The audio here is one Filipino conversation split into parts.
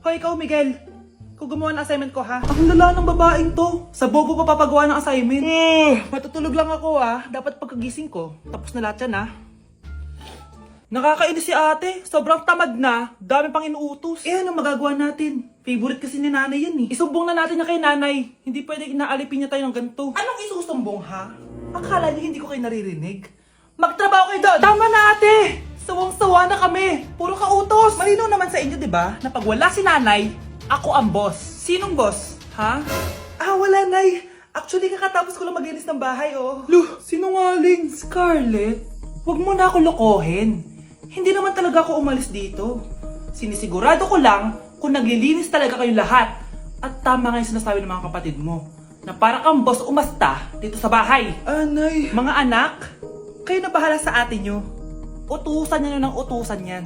Hoy, ikaw, Miguel. Ikaw gumawa ng assignment ko, ha? Ang lala ng babaeng to. Sa bobo pa papagawa ng assignment. Matutulog lang ako, ha? Dapat pagkagising ko. Tapos na lahat yan, ha? Nakakainis si ate. Sobrang tamad na. Dami pang inuutos. Eh, ano magagawa natin? Favorite kasi ni nanay yan, eh. Isumbong na natin niya kay nanay. Hindi pwede inaalipin niya tayo ng ganito. Anong isusumbong, ha? Akala niyo hindi ko kayo naririnig? Magtrabaho kayo doon! Tama na, ate! Sawang-sawa na kami. Puro kautos. Malinaw naman sa inyo, di ba? Na pag wala si nanay, ako ang boss. Sinong boss? Ha? Ah, wala, nay. Actually, kakatapos ko lang maglinis ng bahay, oh. Luh, sinungaling. Scarlett, wag mo na ako lokohin. Hindi naman talaga ako umalis dito. Sinisigurado ko lang kung naglilinis talaga kayo lahat. At tama nga yung sinasabi ng mga kapatid mo. Na para kang boss umasta dito sa bahay. Anay. Mga anak, kayo na bahala sa ate nyo. Utusan nyo ng utusan yan.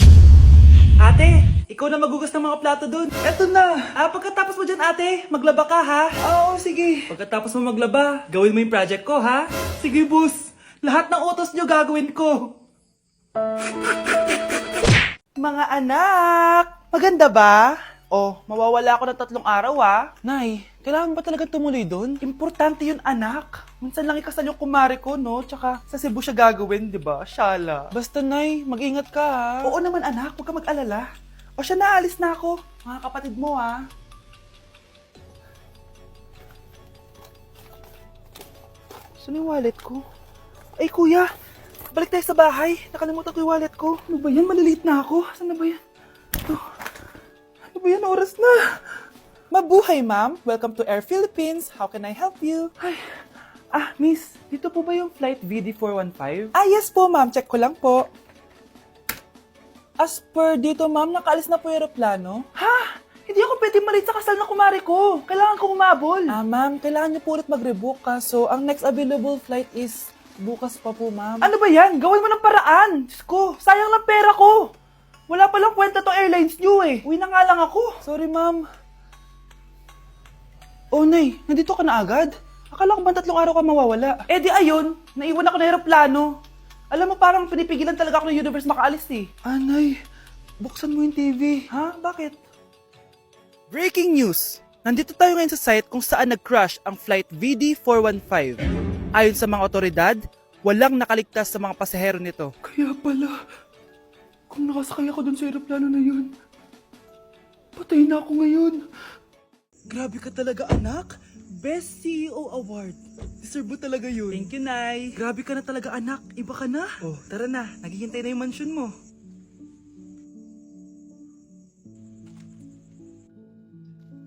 Ate, ikaw na magugas ng mga plato dun. Eto na. Pagkatapos mo dyan, ate, maglaba ka, ha? Oo, sige. Pagkatapos mo maglaba, gawin mo yung project ko, ha? Sige, boss. Lahat ng utos nyo gagawin ko. Mga anak, maganda ba? Oh, mawawala ako ng 3 araw, Nay, kailangan ba talaga tumuloy doon? Importante yun, anak. Minsan lang ikasal yung kumare ko, no? Tsaka sa Cebu siya gagawin, di ba? Shala. Basta, Nay, mag-ingat ka, ha? Oo naman, anak. Huwag ka mag-alala. O siya, naalis na ako. Mga kapatid mo, ha? Saan yung wallet ko? Ay, kuya! Balik tayo sa bahay. Nakalimutan ko yung wallet ko. Ano ba yan? Maliliit na ako. Saan na ba yan? Ito. Ano ba yan? Oras na. Mabuhay, ma'am. Welcome to Air Philippines. How can I help you? Ay. Miss. Dito po ba yung flight VD415? Yes po, ma'am. Check ko lang po. As per dito, ma'am, nakaalis na po yung aeroplano. Ha? Hindi ako pwede malit sa kasal na kumari ko. Kailangan ko umabol. Ma'am, kailangan niyo po ulit mag-rebook ka. So, ang next available flight is bukas pa po, ma'am. Ano ba yan? Gawin mo ng paraan. Diyos ko, sayang lang pera ko. Wala palang kwenta tong airlines nyo, eh. Uwi na nga lang ako. Sorry, ma'am. Oh, Nay, nandito ka na agad? Akala ko ba 3 araw ka mawawala? Eh di ayun, naiwan ako ng aeroplano. Alam mo, parang pinipigilan talaga ako ng universe makaalis, eh. Nay, buksan mo yung TV. Ha? Bakit? Breaking news! Nandito tayo ngayon sa site kung saan nag-crash ang flight VD415. Ayon sa mga otoridad, walang nakaligtas sa mga pasahero nito. Kaya pala, kung nakasakay ako dun sa aeroplano na yun, patay na ako ngayon. Grabe ka talaga, anak. Best CEO Award. Deserve mo talaga yun. Thank you, Nay. Grabe ka na talaga, anak. Iba ka na. Oh, tara na. Naghihintay na yung mansion mo.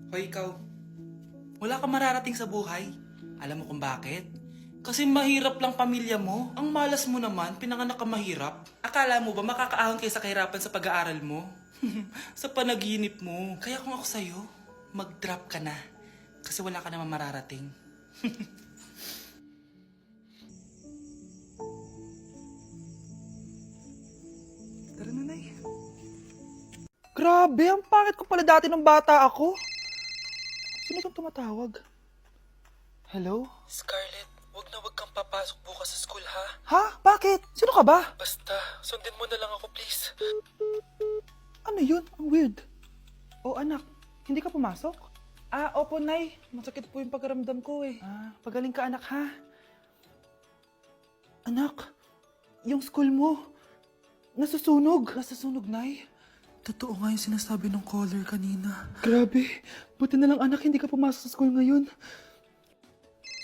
Hoy, ikaw. Wala ka mararating sa buhay. Alam mo kung bakit? Kasi mahirap lang pamilya mo. Ang malas mo naman, pinanganak ka mahirap. Akala mo ba makakaahon kayo sa kahirapan sa pag-aaral mo? Sa panaginip mo. Kaya kung ako sa'yo, mag-drop ka na. Kasi wala ka naman mararating. Tara na, Nay. Grabe, ang pangit ko pala dati ng bata ako. Sino itong tumatawag? Hello? Scarlett, wag kang papasok bukas sa school, ha? Ha? Bakit? Sino ka ba? Basta, sundin mo na lang ako, please. Ano yun? Ang weird. Oh, anak, hindi ka pumasok? Opo, Nay. Masakit po yung pagkaramdam ko, eh. Pagaling ka, anak, ha? Anak, yung school mo, nasusunog. Nasusunog, Nay? Totoo nga yung sinasabi ng caller kanina. Grabe. Buti na lang, anak, hindi ka pumasok sa school ngayon.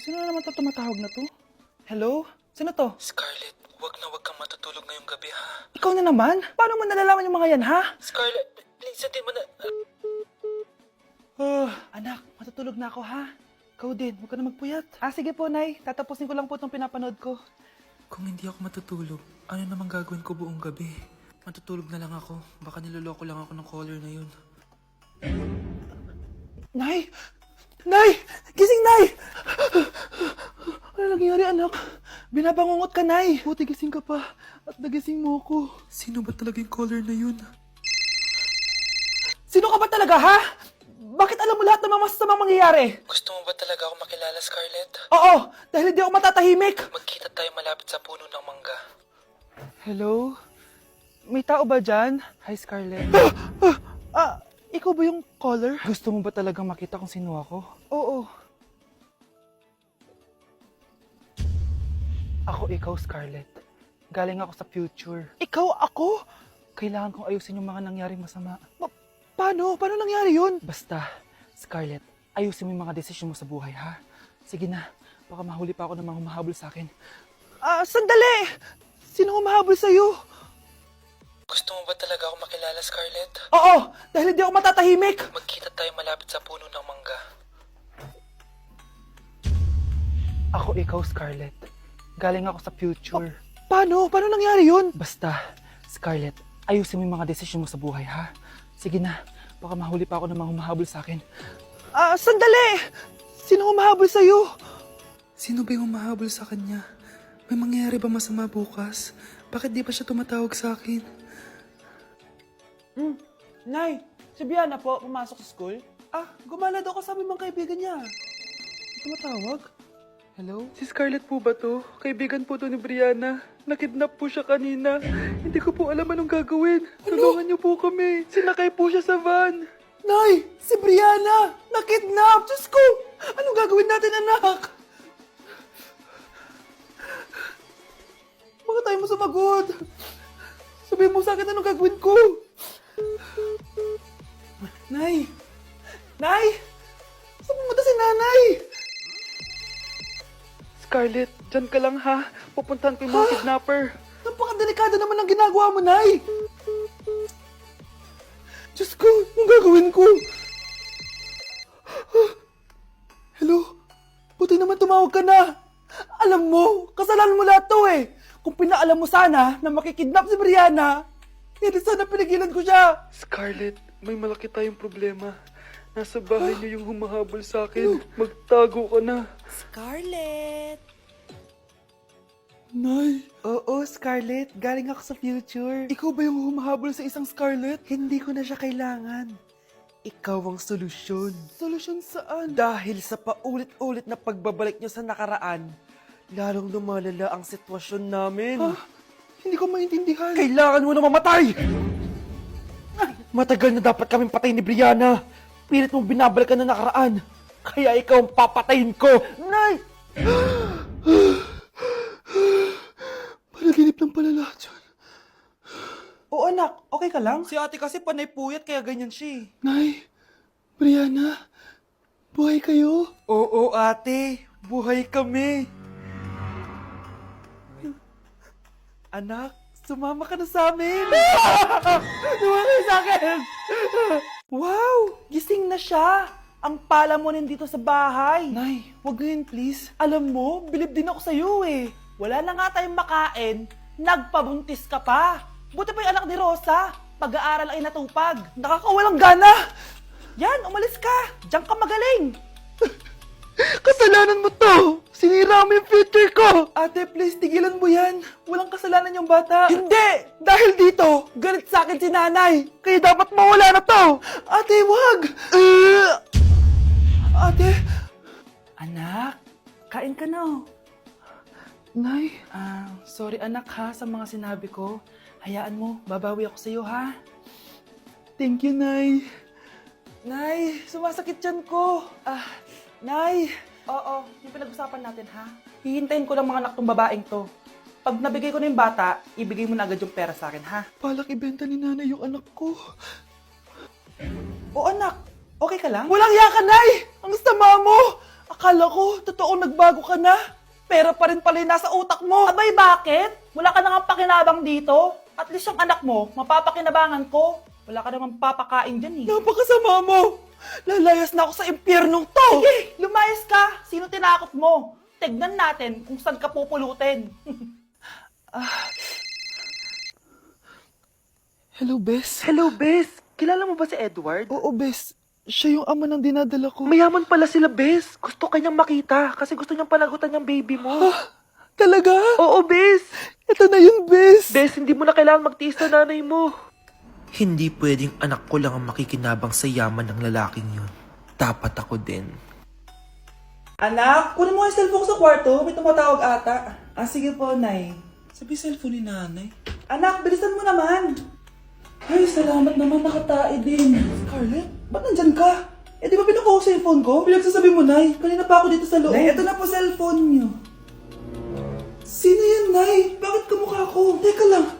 Sino na naman tumatawag na to? Hello? Sino to? Scarlett, wag kang matutulog ngayong gabi, ha? Ikaw na naman? Paano mo nalalaman yung mga yan, ha? Scarlett, please, sundin mo na... Anak, matutulog na ako, ha? Ikaw din, huwag ka na magpuyat. Sige po, Nay. Tatapusin ko lang po itong pinapanood ko. Kung hindi ako matutulog, ano namang gagawin ko buong gabi? Matutulog na lang ako. Baka niloloko lang ako ng caller na yun. Nay! Nay! Gising, Nay! Ano nangyari, anak? Binabangungot ka, Nay. Buti gising ka pa. At nagising mo ako. Sino ba talaga yung caller na yun? Sino ka ba talaga, ha? Bakit alam mo lahat ng mga masasamang mangyayari? Gusto mo ba talaga ako makilala, Scarlett? Oo, dahil hindi ako matatahimik. Magkita tayo malapit sa puno ng mangga. Hello? May tao ba dyan? Hi, Scarlett. ikaw ba yung caller? Gusto mo ba talagang makita kung sino ako? Oo. Ako ikaw, Scarlett. Galing ako sa future. Ikaw ako? Kailangan kong ayusin yung mga nangyaring masama. Paano? Paano nangyari yun? Basta, Scarlett, ayusin mo yung mga desisyon mo sa buhay, ha? Sige na, baka mahuli pa ako ng mga humahabol sa akin. Sandali! Sino humahabol sa'yo? Gusto mo ba talaga ako makilala, Scarlett? Oo! Dahil hindi ako matatahimik! Magkita tayo malapit sa puno ng mangga. Ako ikaw, Scarlett. Galing ako sa future. Paano? Paano nangyari yun? Basta, Scarlett, ayusin mo yung mga desisyon mo sa buhay, ha? Sige na, baka mahuli pa ako ng mga humahabol sa akin. Sandali! Sino humahabol sa'yo? Sino ba yung humahabol sa kanya? May mangyayari ba masama bukas? Bakit di pa siya tumatawag sa akin? Nay, si Biana po, pumasok sa school? Gumala daw kasama yung mga kaibigan niya. Tumatawag? Hello? Si Scarlett po ba to? Kaibigan po to ni Brianna. Nakidnap po siya kanina. Hindi ko po alam anong gagawin. Tulungan niyo po kami. Sinakay po siya sa van. Nay, si Brianna! Nakidnap! Diyos ko! Anong gagawin natin, anak? Bakit tayo mo sumagot? Sabihin mo sa akin anong gagawin ko. Nay! Nay! Saan pumunta si nanay? Scarlett, dyan ka lang ha. Pupuntahan ko yung mga kidnapper. Napakadelikado naman ang ginagawa mo, Nay! Diyos ko, anong gagawin ko? Hello? Buti naman tumawag ka na. Alam mo, kasalanan mo lahat to eh. Kung pinaalam mo sana na makikidnap si Brianna, hindi sana pinigilan ko siya. Scarlett, may malaki tayong problema. Nasa bahay niyo yung humahabol sa akin. Magtago ka na. Scarlett! Nay! Oo, Scarlett. Galing ako sa future. Ikaw ba yung humahabol sa isang Scarlett? Hindi ko na siya kailangan. Ikaw ang solusyon. Solusyon saan? Dahil sa paulit-ulit na pagbabalik niyo sa nakaraan, lalong lumalala ang sitwasyon namin. Hindi ko maintindihan. Kailangan mo na mamatay! Matagal na dapat kaming patayin ni Brianna. Pilit mong binabalikan na nakaraan. Kaya ikaw ang papatayin ko. Nay! Panaginip lang pala lahat yun. Oo anak, okay ka lang? Si ate kasi panay puyat kaya ganyan siya. Nay, Brianna, buhay kayo? Oo ate, buhay kami. Anak, sumama ka na sa amin. Sumama ka sa akin. Wow, gising na siya. Ang pala mo nandito sa bahay. Nay, wag ngayon please. Alam mo, bilib din ako sa'yo eh. Wala na nga tayong makain, nagpabuntis ka pa. Buti pa yung anak ni Rosa, pag-aaral ay natupag. Nakakawalang gana. Yan, umalis ka. Diyan ka magaling. Kasalanan mo to. Sinira mo yung future ko. Ate, please, tigilan mo yan. Walang kasalanan yung bata. Hindi! Dahil dito, galit sa akin si nanay. Kaya dapat mawala na to. Ate, wag. Ate. Anak, kain ka na. Nay, sorry anak ha sa mga sinabi ko. Hayaan mo, babawi ako sa'yo ha. Thank you, Nay. Nay, sumasakit yan ko. Nay. Oo, yung pinag-usapan natin ha. Hihintayin ko lang mga anak tong babaeng to. Pag nabigay ko na yung bata, ibigay mo na agad yung pera sa akin ha. Palak ibenta ni nanay yung anak ko. O anak, okay ka lang? Walang hiya ka, Nay! Ang sama mo! Akala ko, totoo nagbago ka na. Pera pa rin pala yung nasa utak mo. Abay, bakit? Wala ka nang pakinabang dito. At least yung anak mo, mapapakinabangan ko. Wala ka namang papakain dyan eh. Napakasama mo! Lalayas na ako sa impyernong to! Sige, lumayas ka! Sino tinakot mo? Tignan natin kung saan ka pupulutin. Hello, Bes. Hello, Bes. Kilala mo ba si Edward? Oo, Bes. Siya yung ama ng dinadala ko. Mayaman pala sila, Bes. Gusto kanyang makita kasi gusto niyang panagutan yung baby mo. Talaga? Oo, Bes. Ito na yun, Bes. Bes, hindi mo na kailangan magtiis na nanay mo. Hindi pwedeng anak ko lang ang makikinabang sa yaman ng lalaking yun. Dapat ako din. Anak, kunin mo yung cellphone sa kwarto. May tumatawag ata. Sige po, Nay. Sabi cellphone ni nanay. Anak, bilisan mo naman. Ay, salamat naman, nakatae din. Scarlett, ba't nandyan ka? Eh, di ba pinukuha ko sa phone ko? Pinagsasabi mo, Nay. Kanina pa ako dito sa loob. Nay, ito na po cellphone niyo. Sino yan, Nay? Bakit kamukha ko? Teka lang,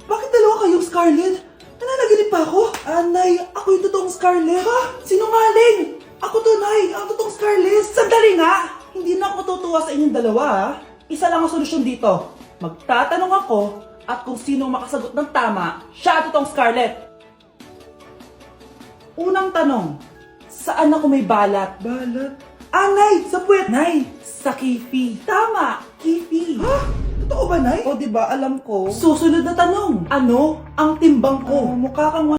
bakit dalawa kayong Scarlett? Nananaginip pa ako? Nay, ako yung totoong Scarlett. Ha? Sinungaling! Ako to, Nay, ang totoong Scarlett. Sandali nga! Hindi na ako matutuwa sa inyong dalawa, ha? Isa lang ang solusyon dito. Magtatanong ako at kung sino ang makasagot ng tama, siya ang totoong Scarlett. Unang tanong, saan ako may balat? Balat? Nay, sa puwet! Nay, sa kifi. Tama, kifi. Ha? Totoo ba, Nay? O, diba, alam ko. Susunod na tanong, ano ang timbang ko? Mukha kang